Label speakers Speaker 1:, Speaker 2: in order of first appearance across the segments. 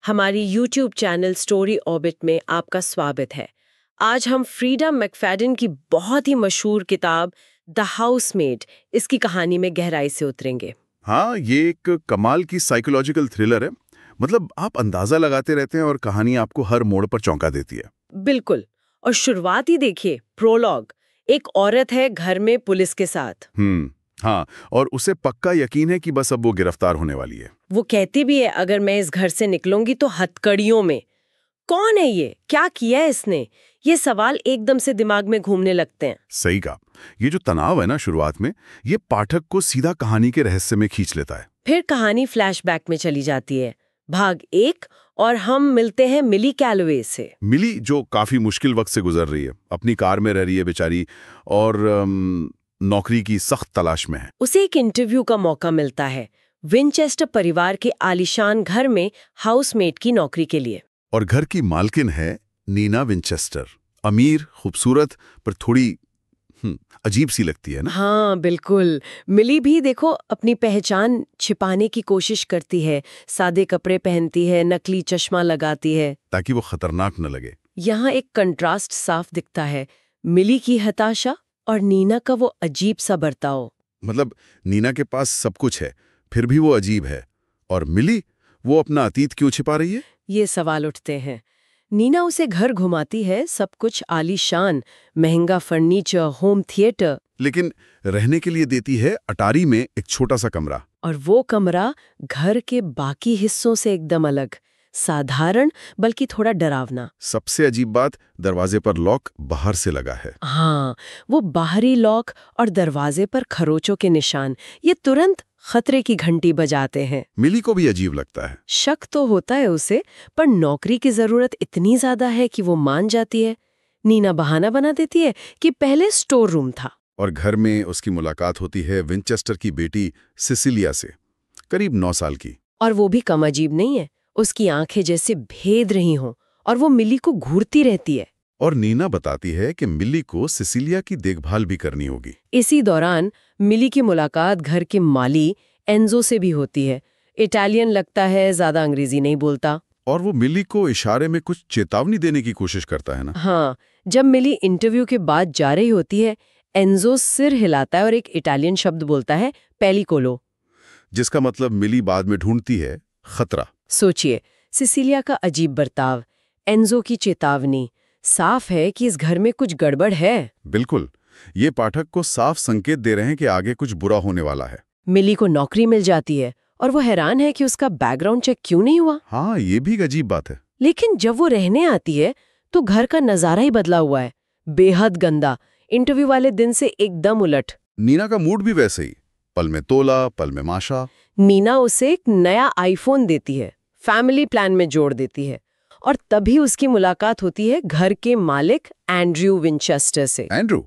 Speaker 1: हमारी YouTube channel story orbit में आपका स्वागत है। आज हम फ्रीडा मैकफैडन की बहुत ही मशहूर किताब द हाउसमेड इसकी कहानी में गहराई से उतरेंगे।
Speaker 2: हाँ, ये एक कमाल की साइकोलॉजिकल थ्रिलर है। मतलब आप अंदाजा लगाते रहते हैं और कहानी आपको हर मोड़ पर चौंका देती है।
Speaker 1: बिल्कुल। और शुरुआत ही देखिए, प्रोलॉग। एक औरत है घर में पुलिस के साथ।
Speaker 2: हाँ, और उसे पक्का यकीन है कि बस अब वो गिरफ्तार होने वाली है।
Speaker 1: वो कहती भी है, अगर मैं इस घर से निकलूंगी तो हथकड़ियों में। कौन है ये, क्या किया है इसने? ये सवाल एकदम से दिमाग में घूमने लगते हैं।
Speaker 2: सही कहा। ये जो तनाव है ना शुरुआत में, ये पाठक को सीधा कहानी के रहस्य में खींच लेता है।
Speaker 1: फिर कहानी फ्लैशबैक में चली जाती है, भाग 1, और हम मिलते हैं मिली कैलोवे से।
Speaker 2: मिली जो काफी मुश्किल वक्त से गुजर रही है, अपनी कार में रह रही है बेचारी, और नौकरी की सख्त तलाश में है।
Speaker 1: उसे एक इंटरव्यू का मौका मिलता है विंचेस्टर परिवार के आलीशान घर में हाउसमेट की नौकरी के लिए।
Speaker 2: और घर की मालकिन है नीना विंचेस्टर। अमीर, खूबसूरत, पर थोड़ी अजीब सी लगती है ना।
Speaker 1: हाँ बिल्कुल। मिली भी देखो अपनी पहचान छिपाने की कोशिश करती है। सादे कपड़े पहनती है, नकली चश्मा लगाती है
Speaker 2: ताकि वो खतरनाक न लगे।
Speaker 1: यहाँ एक कंट्रास्ट साफ दिखता है, मिली की हताशा और नीना का वो अजीब सा बर्ताव।
Speaker 2: मतलब नीना के पास सब कुछ है, फिर भी वो अजीब है। और मिली, वो अपना अतीत क्यों छिपा रही है?
Speaker 1: ये सवाल उठते हैं। नीना उसे घर घुमाती है, सब कुछ आलीशान, महंगा फर्नीचर, होम थिएटर,
Speaker 2: लेकिन रहने के लिए देती है अटारी में एक छोटा सा कमरा।
Speaker 1: और वो कमरा घर के बाकी हिस्सों से एकदम अलग, साधारण बल्कि थोड़ा डरावना।
Speaker 2: सबसे अजीब बात, दरवाजे पर लॉक बाहर से लगा है।
Speaker 1: हाँ, वो बाहरी लॉक और दरवाजे पर खरोचों के निशान, ये तुरंत खतरे की घंटी बजाते हैं।
Speaker 2: मिली को भी अजीब लगता है।
Speaker 1: शक तो होता है उसे, पर नौकरी की जरूरत इतनी ज्यादा है कि वो मान जाती है। नीना बहाना बना देती है कि पहले स्टोर रूम था।
Speaker 2: और घर में उसकी मुलाकात होती है विंचेस्टर की बेटी सिसिलिया से, करीब 9 साल की।
Speaker 1: और वो भी कम अजीब नहीं है, उसकी आंखें जैसे भेद रही हों, और वो मिली को घूरती रहती है।
Speaker 2: और नीना बताती है कि मिली को सिसिलिया की देखभाल भी करनी होगी।
Speaker 1: इसी दौरान मिली की मुलाकात घर के माली एंजो से भी होती है। इटालियन लगता है, ज्यादा अंग्रेजी नहीं बोलता।
Speaker 2: और वो मिली को इशारे में कुछ चेतावनी देने की कोशिश करता है ना।
Speaker 1: हाँ, जब मिली इंटरव्यू के बाद जा रही होती है, एंजो सिर हिलाता है और एक इटालियन शब्द बोलता है, पेलिकोलो,
Speaker 2: जिसका मतलब मिली बाद में ढूंढती है खतरा।
Speaker 1: सोचिए, सिसिलिया का अजीब बर्ताव, एंजो की चेतावनी, साफ है कि इस घर में कुछ गड़बड़ है।
Speaker 2: बिल्कुल, ये पाठक को साफ संकेत दे रहे हैं कि आगे कुछ बुरा होने वाला है।
Speaker 1: मिली को नौकरी मिल जाती है और वो हैरान है कि उसका बैकग्राउंड चेक क्यों नहीं हुआ।
Speaker 2: हाँ, ये भी एक अजीब बात है।
Speaker 1: लेकिन जब वो रहने आती है तो घर का नजारा ही बदला हुआ है, बेहद गंदा, इंटरव्यू वाले दिन से एकदम उलट।
Speaker 2: नीना का मूड भी वैसे ही, पल में तोला, पल में माशा।
Speaker 1: नीना उसे एक नया आईफोन देती है, फैमिली प्लान में जोड़ देती है, और तभी उसकी मुलाकात होती है घर के मालिक एंड्रयू विंचेस्टर से।
Speaker 2: एंड्रू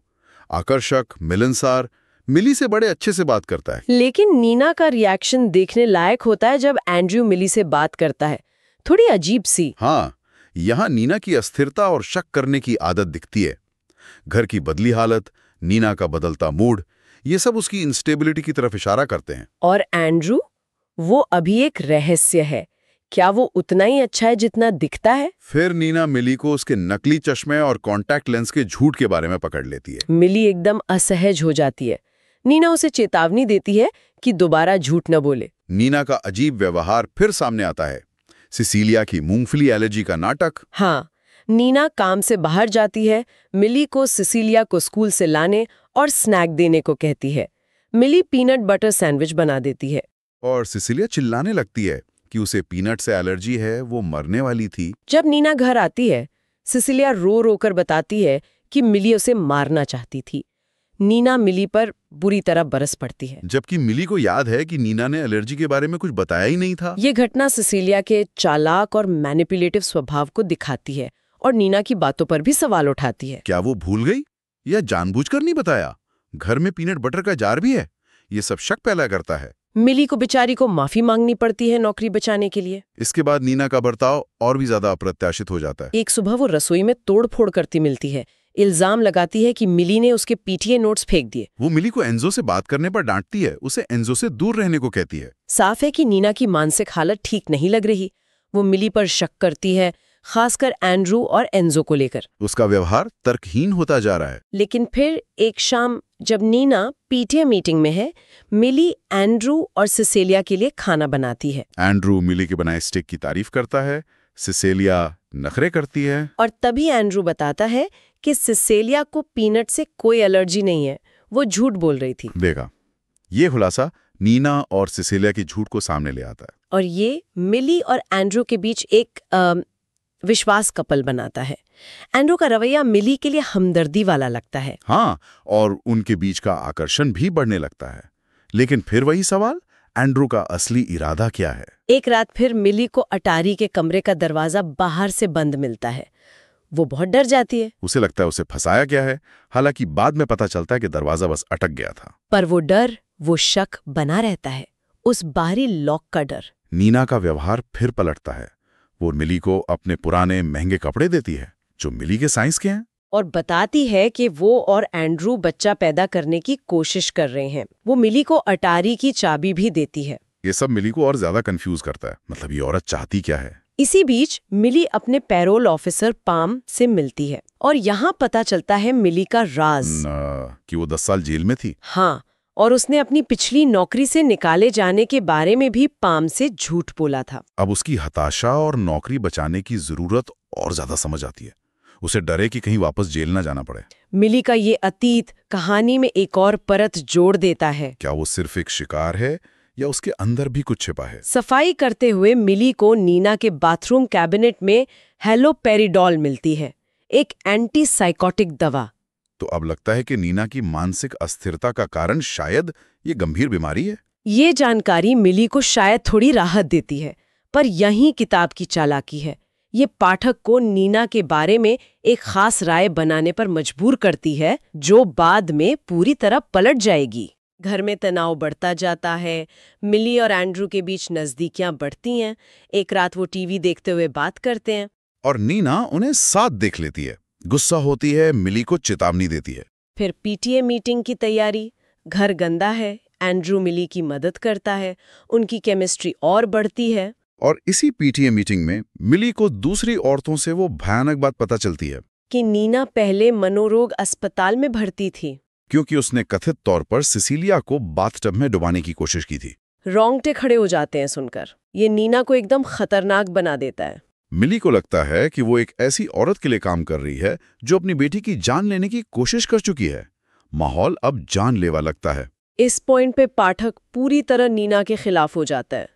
Speaker 2: आकर्षक, मिलनसार, मिली से बड़े अच्छे से बात करता है।
Speaker 1: लेकिन नीना का रिएक्शन देखने लायक होता है जब एंड्रयू मिली से बात करता है, थोड़ी अजीब सी।
Speaker 2: हाँ, यहाँ नीना की अस्थिरता और शक करने की आदत दिखती है। घर की बदली हालत, नीना का बदलता मूड, ये सब उसकी इंस्टेबिलिटी की तरफ इशारा करते हैं।
Speaker 1: और एंड्रू, वो अभी एक रहस्य है, क्या वो उतना ही अच्छा है जितना दिखता है?
Speaker 2: फिर नीना मिली को उसके नकली चश्मे और कॉन्टैक्ट लेंस के झूठ के बारे में पकड़ लेती है।
Speaker 1: मिली एकदम असहज हो जाती है। नीना उसे चेतावनी देती है कि दोबारा झूठ न बोले।
Speaker 2: नीना का अजीब व्यवहार फिर सामने आता है। सिसिलिया की मूंगफली एलर्जी का नाटक।
Speaker 1: हाँ, नीना काम से बाहर जाती है, मिली को सिसिलिया को स्कूल से लाने और स्नैक देने को कहती है। मिली पीनट बटर सैंडविच बना देती है।
Speaker 2: और सिसिलिया चिल्लाने लगती है कि उसे पीनट से एलर्जी है, वो मरने वाली थी।
Speaker 1: जब नीना घर आती है, सिसिलिया रो रो कर बताती है कि मिली उसे मारना चाहती थी। नीना मिली पर बुरी तरह बरस पड़ती है,
Speaker 2: जबकि मिली को याद है कि नीना ने एलर्जी के बारे में कुछ बताया ही नहीं था।
Speaker 1: ये घटना सिसिलिया के चालाक और मैनिपुलेटिव स्वभाव को दिखाती है और नीना की बातों पर भी सवाल उठाती है।
Speaker 2: क्या वो भूल गई या जानबूझकर नहीं बताया? घर में पीनट बटर का जार भी है, ये सब शक पैदा करता है।
Speaker 1: मिली को बेचारी को माफी मांगनी पड़ती है नौकरी बचाने के लिए।
Speaker 2: इसके बाद नीना का बर्ताव और भी ज्यादा अप्रत्याशित हो जाता है।
Speaker 1: एक सुबह वो रसोई में तोड़फोड़ करती मिलती है, इल्जाम लगाती है कि मिली ने उसके पीटीए नोट्स फेंक दिए।
Speaker 2: वो मिली को एंजो से बात करने पर डांटती है, उसे एंजो से दूर रहने को कहती है।
Speaker 1: साफ है कि नीना की मानसिक हालत ठीक नहीं लग रही। वो मिली पर शक करती है, खासकर एंड्रू और एंजो को लेकर।
Speaker 2: उसका व्यवहार तर्कहीन होता जा रहा है।
Speaker 1: लेकिन फिर एक शाम जब नीना पीटीए मीटिंग में है, मिली एंड्रू और सिसेलिया के लिए खाना बनाती है।
Speaker 2: एंड्रू मिली के बनाए स्टेक की तारीफ करता है, सिसेलिया नखरे करती है।
Speaker 1: और तभी एंड्रू बताता है कि सिसेलिया को पीनट से कोई एलर्जी नहीं है, वो झूठ बोल रही थी।
Speaker 2: देखा, ये खुलासा नीना और सिसेलिया की झूठ को सामने ले आता है।
Speaker 1: और ये मिली और एंड्रू के बीच एक विश्वास कपल बनाता है। एंड्रू का रवैया मिली के लिए हमदर्दी वाला लगता है।
Speaker 2: हाँ, और उनके बीच का आकर्षण भी बढ़ने लगता है। लेकिन फिर वही सवाल, एंड्रू का असली इरादा क्या है?
Speaker 1: एक रात फिर मिली को अटारी के कमरे का दरवाजा बाहर से बंद मिलता है। वो बहुत डर जाती है।
Speaker 2: उसे लगता है उसे फंसाया गया है। हालांकि बाद में पता चलता है कि दरवाजा बस अटक गया था।
Speaker 1: पर वो डर, वो शक बना रहता है, उस बाहरी लॉक का डर।
Speaker 2: नीना का व्यवहार फिर पलटता है। वो मिली को अपने पुराने महंगे कपड़े देती है जो मिली के साइज के हैं,
Speaker 1: और बताती है कि वो और एंड्रू बच्चा पैदा करने की कोशिश कर रहे हैं। वो मिली को अटारी की चाबी भी देती है।
Speaker 2: ये सब मिली को और ज्यादा कंफ्यूज करता है। मतलब ये औरत चाहती क्या है?
Speaker 1: इसी बीच मिली अपने पैरोल ऑफिसर पाम से मिलती है और यहाँ पता चलता है मिली का राज
Speaker 2: कि वो 10 साल जेल में थी।
Speaker 1: हाँ, और उसने अपनी पिछली नौकरी से निकाले जाने के बारे में भी पाम से झूठ बोला था।
Speaker 2: अब उसकी हताशा और नौकरी बचाने की जरूरत और ज्यादा समझ आती है। उसे डरे कि कहीं वापस जेल ना जाना पड़े।
Speaker 1: मिली का ये अतीत कहानी में एक और परत जोड़ देता है।
Speaker 2: क्या वो सिर्फ एक शिकार है या उसके अंदर भी कुछ छिपा है?
Speaker 1: सफाई करते हुए मिली को नीना के बाथरूम कैबिनेट में हेलोपेरिडॉल मिलती है, एक एंटी साइकोटिक दवा।
Speaker 2: तो अब लगता है कि नीना की मानसिक अस्थिरता का कारण शायद ये गंभीर बीमारी है।
Speaker 1: ये जानकारी मिली को शायद थोड़ी राहत देती है, पर यही किताब की चालाकी है। ये पाठक को नीना के बारे में एक खास राय बनाने पर मजबूर करती है, जो बाद में पूरी तरह पलट जाएगी। घर में तनाव बढ़ता जाता है, मिली और एंड्रू के बीच नजदीकियां बढ़ती हैं। एक रात वो टीवी देखते हुए बात करते हैं
Speaker 2: और नीना उन्हें साथ देख लेती है, गुस्सा होती है, मिली को चेतावनी देती है।
Speaker 1: फिर पीटीए मीटिंग की तैयारी। घर गंदा है, एंड्रू मिली की मदद करता है, उनकी केमिस्ट्री और बढ़ती है।
Speaker 2: और इसी पीटीए मीटिंग में मिली को दूसरी औरतों से वो भयानक बात पता चलती है
Speaker 1: कि नीना पहले मनोरोग अस्पताल में भर्ती थी,
Speaker 2: क्योंकि उसने कथित तौर पर सिसिलिया को बाथटब में डुबाने की कोशिश की थी।
Speaker 1: रोंगटे खड़े हो जाते हैं सुनकर। ये नीना को एकदम खतरनाक बना देता है।
Speaker 2: मिली को लगता है कि वो एक ऐसी औरत के लिए काम कर रही है जो अपनी बेटी की जान लेने की कोशिश कर चुकी है। माहौल अब जानलेवा लगता है।
Speaker 1: इस पॉइंट पे पाठक पूरी तरह नीना के खिलाफ हो जाता है।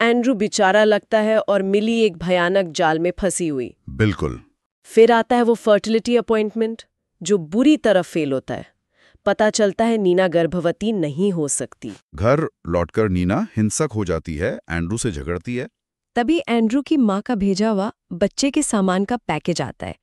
Speaker 1: एंड्रू बेचारा लगता है और मिली एक भयानक जाल में फंसी हुई।
Speaker 2: बिल्कुल।
Speaker 1: फिर आता है वो फर्टिलिटी अपॉइंटमेंट, जो बुरी तरह फेल होता है। पता चलता है नीना गर्भवती नहीं हो सकती।
Speaker 2: घर लौटकर नीना हिंसक हो जाती है, एंड्रू से झगड़ती है।
Speaker 1: तभी एंड्रू की माँ का भेजा हुआ बच्चे के सामान का पैकेज आता है।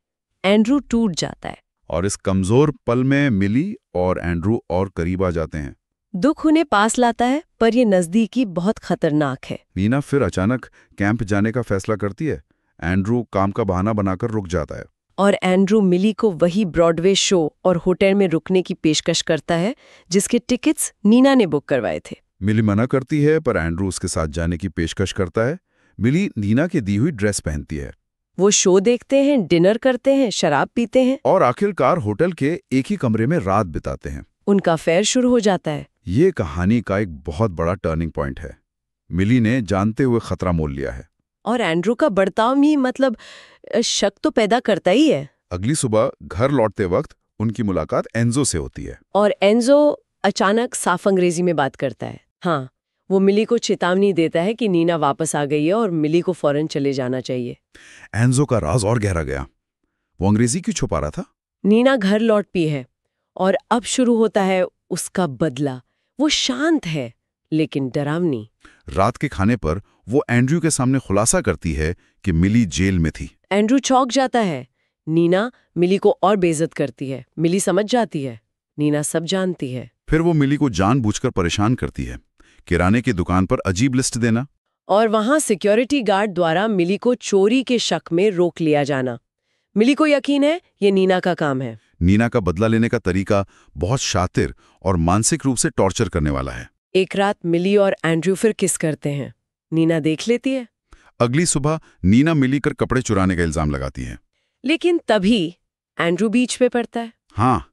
Speaker 1: एंड्रू टूट जाता है
Speaker 2: और इस कमजोर पल में मिली और एंड्रू और करीब आ जाते हैं।
Speaker 1: दुख उन्हें पास लाता है, पर ये नजदीकी बहुत खतरनाक है।
Speaker 2: नीना फिर अचानक कैंप जाने का फैसला करती है। एंड्रू काम का बहाना बनाकर रुक जाता है
Speaker 1: और एंड्रू मिली को वही ब्रॉडवे शो और होटल में रुकने की पेशकश करता है जिसके टिकट्स नीना ने बुक करवाए थे।
Speaker 2: मिली मना करती है, पर एंड्रू उसके साथ जाने की पेशकश करता है। मिली नीना की दी हुई ड्रेस पहनती है।
Speaker 1: वो शो देखते हैं, डिनर करते हैं, शराब पीते हैं
Speaker 2: और आखिरकार होटल के एक ही कमरे में रात बिताते हैं।
Speaker 1: उनका अफेयर शुरू हो जाता है।
Speaker 2: ये कहानी का एक बहुत बड़ा टर्निंग पॉइंट है। मिली ने जानते हुए खतरा मोल लिया है
Speaker 1: और एंड्रू का बर्ताव ही मतलब शक तो पैदा करता ही है।
Speaker 2: अगली सुबह घर लौटते वक्त उनकी मुलाकात एंजो से होती है
Speaker 1: और एंजो अचानक साफ अंग्रेजी में बात करता है। हाँ, वो मिली को चेतावनी देता है कि नीना वापस आ गई है और मिली को फौरन चले जाना चाहिए।
Speaker 2: एंजो का राज और गहरा गया। वो अंग्रेजी क्यों छुपा रहा था?
Speaker 1: नीना घर लौट पी है और अब शुरू होता है उसका बदला। वो शांत है लेकिन डरावनी।
Speaker 2: रात के खाने पर वो एंड्रू के सामने खुलासा करती है कि मिली जेल में थी।
Speaker 1: एंड्रू चौंक जाता है। नीना मिली को और बेइज्जत करती है। मिली समझ जाती है, नीना सब जानती है।
Speaker 2: फिर वो मिली को जानबूझकर परेशान करती है, किराने की दुकान पर अजीब लिस्ट देना
Speaker 1: और वहां सिक्योरिटी गार्ड द्वारा मिली को चोरी के शक में रोक लिया जाना। मिली को यकीन है ये नीना का काम है।
Speaker 2: नीना का बदला लेने का तरीका बहुत शातिर और मानसिक रूप से टॉर्चर करने वाला है।
Speaker 1: एक रात मिली और एंड्रू फिर किस करते हैं। नीना देख लेती है।
Speaker 2: अगली सुबह नीना मिली कर कपड़े चुराने का इल्जाम लगाती है।
Speaker 1: लेकिन तभी एंड्रू बीच पे पड़ता है।
Speaker 2: हाँ,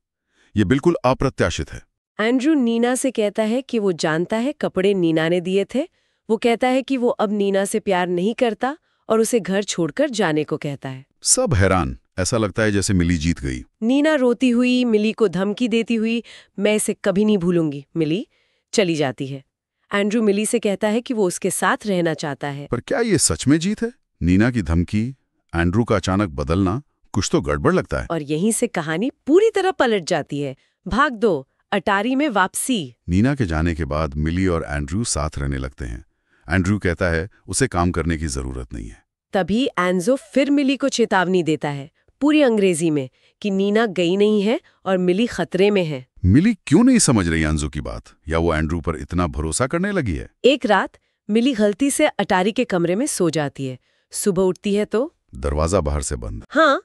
Speaker 2: ये बिल्कुल अप्रत्याशित है।
Speaker 1: एंड्रू नीना से कहता है कि वो जानता है कपड़े नीना ने दिए थे। वो कहता है कि वो अब नीना से प्यार नहीं करता और उसे घर छोड़कर जाने को कहता है।
Speaker 2: सब हैरान, ऐसा लगता है जैसे मिली जीत गई।
Speaker 1: नीना रोती हुई मिली को धमकी देती हुई, मैं इसे कभी नहीं भूलूंगी, मिली चली जाती है। एंड्रू मिली से कहता है कि वो उसके साथ रहना चाहता है।
Speaker 2: पर क्या ये सच में जीत है? नीना की धमकी, एंड्रू का अचानक बदलना, कुछ तो गड़बड़ लगता है।
Speaker 1: और यहीं से कहानी पूरी तरह पलट जाती है। भाग 2, अटारी में वापसी।
Speaker 2: नीना के जाने के बाद मिली और एंड्रू साथ रहने लगते हैं। एंड्रू कहता है उसे काम करने की जरूरत नहीं है।
Speaker 1: तभी एंजो फिर मिली को चेतावनी देता है, पूरी अंग्रेजी में, कि नीना गई नहीं है और मिली खतरे में है।
Speaker 2: मिली क्यों नहीं समझ रही एंजो की बात, या वो एंड्रू पर इतना भरोसा करने लगी है?
Speaker 1: एक रात मिली गलती से अटारी के कमरे में सो जाती है। सुबह उठती है तो
Speaker 2: दरवाजा बाहर से बंद।
Speaker 1: हाँ,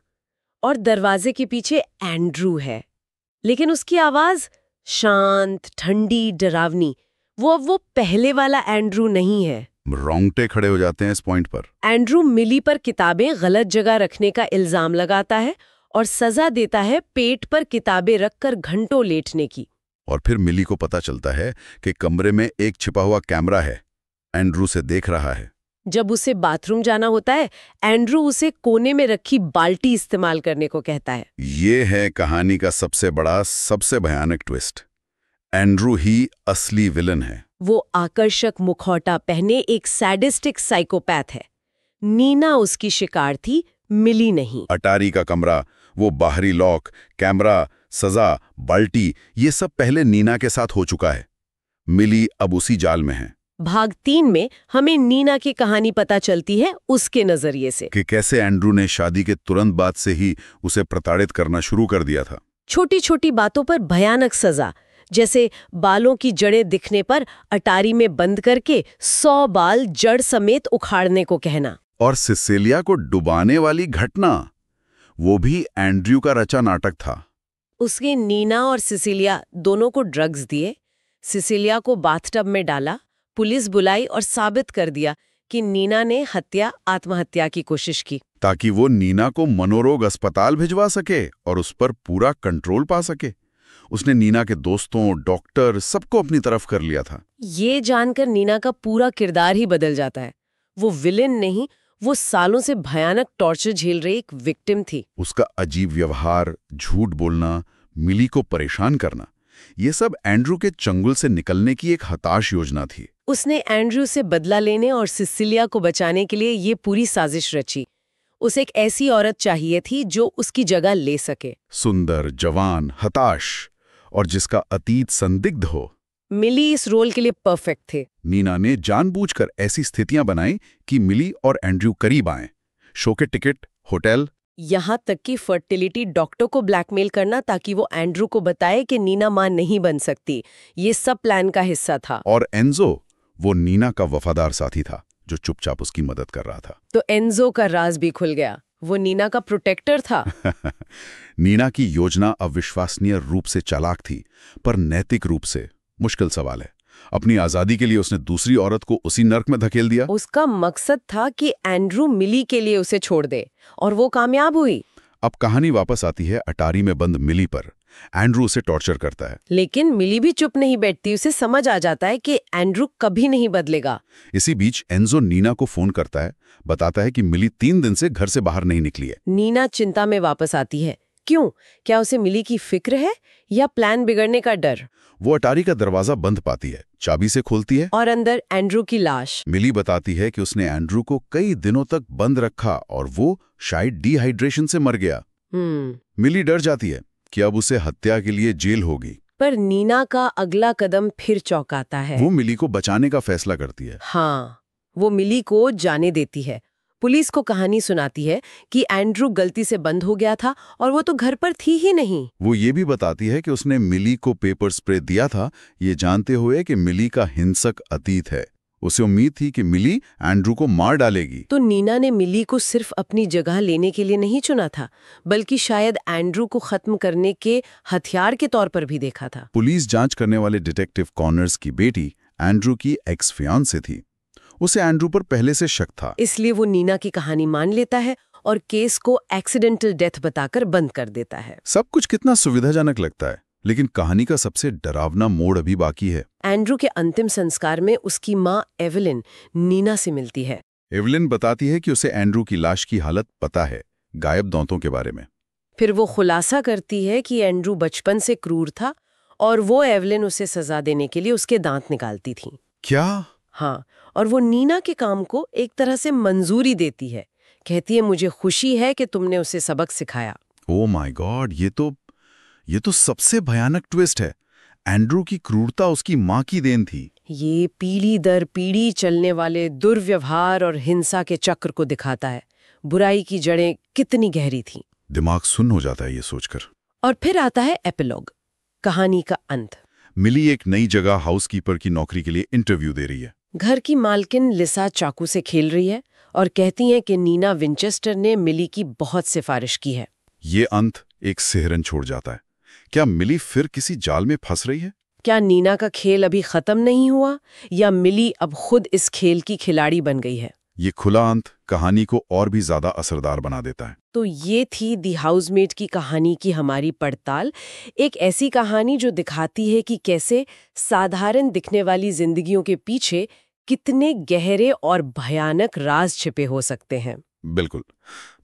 Speaker 1: और दरवाजे के पीछे एंड्रू है, लेकिन उसकी आवाज शांत, ठंडी, डरावनी। वो अब वो पहले वाला एंड्रू नहीं है।
Speaker 2: रोंगटे खड़े हो जाते हैं इस पॉइंट पर।
Speaker 1: एंड्रू मिली पर किताबें गलत जगह रखने का इल्जाम लगाता है और सजा देता है पेट पर किताबें रखकर घंटों लेटने की।
Speaker 2: और फिर मिली को पता चलता है कि कमरे में एक छिपा हुआ कैमरा है, एंड्रू से देख रहा है।
Speaker 1: जब उसे बाथरूम जाना होता है, एंड्रू उसे कोने में रखी बाल्टी इस्तेमाल करने को कहता है।
Speaker 2: ये है कहानी का सबसे बड़ा, सबसे भयानक ट्विस्ट। एंड्रू ही असली विलन है।
Speaker 1: वो आकर्षक मुखौटा पहने एक सैडिस्टिक साइकोपैथ है। नीना उसकी शिकार थी, मिली नहीं।
Speaker 2: अटारी का कमरा, वो बाहरी लॉक, कैमरा, सजा, बाल्टी, ये सब पहले नीना के साथ हो चुका है। मिली अब उसी जाल में है।
Speaker 1: भाग 3 में हमें नीना की कहानी पता चलती है उसके नजरिए से,
Speaker 2: कि कैसे एंड्रू ने शादी के तुरंत बाद से ही उसे प्रताड़ित करना शुरू कर दिया था।
Speaker 1: छोटी छोटी बातों पर भयानक सजा, जैसे बालों की जड़ें दिखने पर अटारी में बंद करके 100 बाल जड़ समेत उखाड़ने को कहना।
Speaker 2: और सिसिलिया को डुबाने वाली घटना, वो भी एंड्रू का रचा नाटक था।
Speaker 1: उसके नीना और सिसिलिया दोनों को ड्रग्स दिए, सिसिलिया को बाथटब में डाला, पुलिस बुलाई और साबित कर दिया कि नीना ने आत्महत्या की कोशिश की,
Speaker 2: ताकि वो नीना को मनोरोग अस्पताल भिजवा सके और उस पर पूरा कंट्रोल पा सके। उसने नीना के दोस्तों, डॉक्टर, सबको अपनी तरफ कर लिया था।
Speaker 1: ये जानकर नीना का पूरा किरदार ही बदल जाता है। वो विलेन नहीं, वो सालों से भयानक टॉर्चर झेल रही एक विक्टिम थी।
Speaker 2: उसका अजीब व्यवहार, झूठ बोलना, मिली को परेशान करना, ये सब एंड्रू के चंगुल से निकलने की एक हताश योजना थी।
Speaker 1: उसने एंड्रू से बदला लेने और सिसिलिया को बचाने के लिए ये पूरी साजिश रची। उसे एक ऐसी औरत चाहिए थी जो उसकी जगह ले सके,
Speaker 2: सुंदर, जवान, हताश, और जिसका अतीत संदिग्ध हो।
Speaker 1: मिली इस रोल के लिए परफेक्ट थे।
Speaker 2: नीना ने जानबूझकर ऐसी स्थितियां बनाई कि मिली और एंड्रू करीब आएं। शो के टिकट, होटल,
Speaker 1: यहाँ तक कि फर्टिलिटी डॉक्टर को ब्लैकमेल करना ताकि वो एंड्रू को बताए कि नीना मां नहीं बन सकती, ये सब प्लान का हिस्सा था।
Speaker 2: और एंजो, वो नीना का वफादार साथी था जो चुपचाप उसकी मदद कर रहा था।
Speaker 1: तो एंजो का राज भी खुल गया, वो नीना का प्रोटेक्टर था।
Speaker 2: नीना की योजना अविश्वसनीय रूप से चालाक थी, पर नैतिक रूप से मुश्किल सवाल है। अपनी आजादी के लिए उसने दूसरी औरत को उसी नर्क में धकेल दिया।
Speaker 1: उसका मकसद था कि एंड्रू मिली के लिए उसे छोड़ दे, और वो कामयाब हुई।
Speaker 2: अब कहानी वापस आती है अटारी में बंद मिली पर। एंड्रू उसे टॉर्चर करता है,
Speaker 1: लेकिन मिली भी चुप नहीं बैठती। उसे समझ आ जाता है कि एंड्रू कभी नहीं बदलेगा।
Speaker 2: इसी बीच एंजो नीना को फोन करता है, बताता है कि मिली 3 दिन से घर से बाहर नहीं निकली है।
Speaker 1: नीना चिंता में वापस आती है। क्यों? क्या उसे मिली की फिक्र है या प्लान बिगड़ने का डर?
Speaker 2: वो अटारी का दरवाजा बंद पाती है, चाबी से खोलती है,
Speaker 1: और अंदर एंड्रू की लाश।
Speaker 2: मिली बताती है कि उसने एंड्रू को कई दिनों तक बंद रखा और वो शायद डिहाइड्रेशन से मर गया। मिली डर जाती है कि अब उसे हत्या के लिए जेल होगी।
Speaker 1: पर नीना का अगला कदम फिर चौंकाता है।
Speaker 2: वो मिली को बचाने का फैसला करती है।
Speaker 1: हाँ, वो मिली को जाने देती है। पुलिस को कहानी सुनाती है कि एंड्रू गलती से बंद हो गया था और वो तो घर पर थी ही नहीं।
Speaker 2: वो ये भी बताती है कि उसने मिली को पेपर स्प्रे दिया था, ये जानते हुए कि मिली का हिंसक अतीत है। उसे उम्मीद थी कि मिली एंड्रू को मार डालेगी।
Speaker 1: तो नीना ने मिली को सिर्फ अपनी जगह लेने के लिए नहीं चुना था, बल्कि शायद एंड्रू को खत्म करने के हथियार के तौर पर भी देखा था।
Speaker 2: पुलिस जांच करने वाले डिटेक्टिव कॉर्नर्स की बेटी एंड्रू की एक्स फियांसे थी। उसे एंड्रू पर पहले से शक था।
Speaker 1: इसलिए वो नीना की कहानी मान लेता है और केस को एक्सीडेंटल डेथ बताकर बंद कर देता है।
Speaker 2: सब कुछ कितना सुविधाजनक लगता है, लेकिन कहानी का सबसे डरावना मोड़ अभी बाकी है।
Speaker 1: एंड्रू के अंतिम संस्कार में उसकी माँ एवलिन नीना से मिलती है।
Speaker 2: एवलिन बताती है कि उसे एंड्रू की लाश की हालत पता है, गायब दांतों के बारे में।
Speaker 1: फिर वो खुलासा करती है कि एंड्रू बचपन से क्रूर था और वो एवलिन उसे सजा देने के लिए उसके दांत निकालती थी।
Speaker 2: क्या?
Speaker 1: हाँ, और वो नीना के काम को एक तरह से मंजूरी देती है। कहती है मुझे खुशी है कि तुमने उसे सबक सिखाया।
Speaker 2: ओह माय गॉड, ये तो सबसे भयानक ट्विस्ट है। एंड्रू की क्रूरता उसकी माँ की देन थी।
Speaker 1: ये पीढ़ी दर पीढ़ी चलने वाले दुर्व्यवहार और हिंसा के चक्र को दिखाता है। बुराई की जड़ें कितनी गहरी थीं।
Speaker 2: दिमाग सुन्न हो जाता है ये सोचकर।
Speaker 1: और फिर आता है एपिलॉग, कहानी का अंत।
Speaker 2: मिली एक नई जगह हाउसकीपर की नौकरी के लिए इंटरव्यू दे रही है।
Speaker 1: घर की मालकिन लिसा चाकू से खेल रही है और कहती है कि नीना विंचेस्टर ने मिली की बहुत सिफारिश की है।
Speaker 2: ये अंत एक सिहरन छोड़ जाता है। क्या मिली फिर किसी जाल में फंस रही है?
Speaker 1: क्या नीना का खेल अभी खत्म नहीं हुआ, या मिली अब खुद इस खेल की खिलाड़ी बन गई है?
Speaker 2: ये खुला अंत कहानी को और भी ज्यादा असरदार बना देता है।
Speaker 1: तो ये थी दी हाउसमेट की कहानी की हमारी पड़ताल। एक ऐसी कहानी जो दिखाती है कि कैसे साधारण दिखने वाली जिंदगियों के पीछे कितने गहरे और भयानक राज छिपे हो सकते हैं।
Speaker 2: बिल्कुल।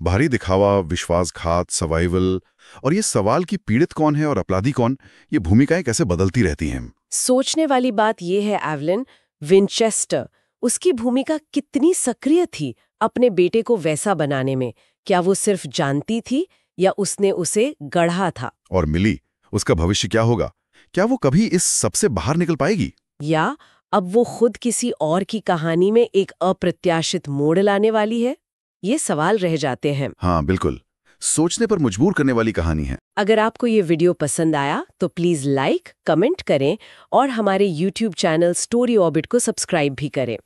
Speaker 2: भारी दिखावा, विश्वासघात, सर्वाइवल और ये सवाल कि पीड़ित कौन है और अपराधी कौन, ये भूमिकाएं कैसे बदलती रहती हैं।
Speaker 1: सोचने वाली बात यह है एवलिन विंचेस्टर, उसकी भूमिका कितनी सक्रिय थी अपने बेटे को वैसा बनाने में। क्या वो सिर्फ जानती थी या उसने उसे गढ़ा था?
Speaker 2: और मिली, उसका भविष्य क्या होगा? क्या वो कभी इस सबसे बाहर निकल पाएगी?
Speaker 1: या अब वो खुद किसी और की कहानी में एक अप्रत्याशित मोड़ लाने वाली है? ये सवाल रह जाते हैं।
Speaker 2: हाँ बिल्कुल, सोचने पर मजबूर करने वाली कहानी है।
Speaker 1: अगर आपको ये वीडियो पसंद आया तो प्लीज लाइक, कमेंट करें और हमारे YouTube चैनल स्टोरी ऑर्बिट को सब्सक्राइब भी करें।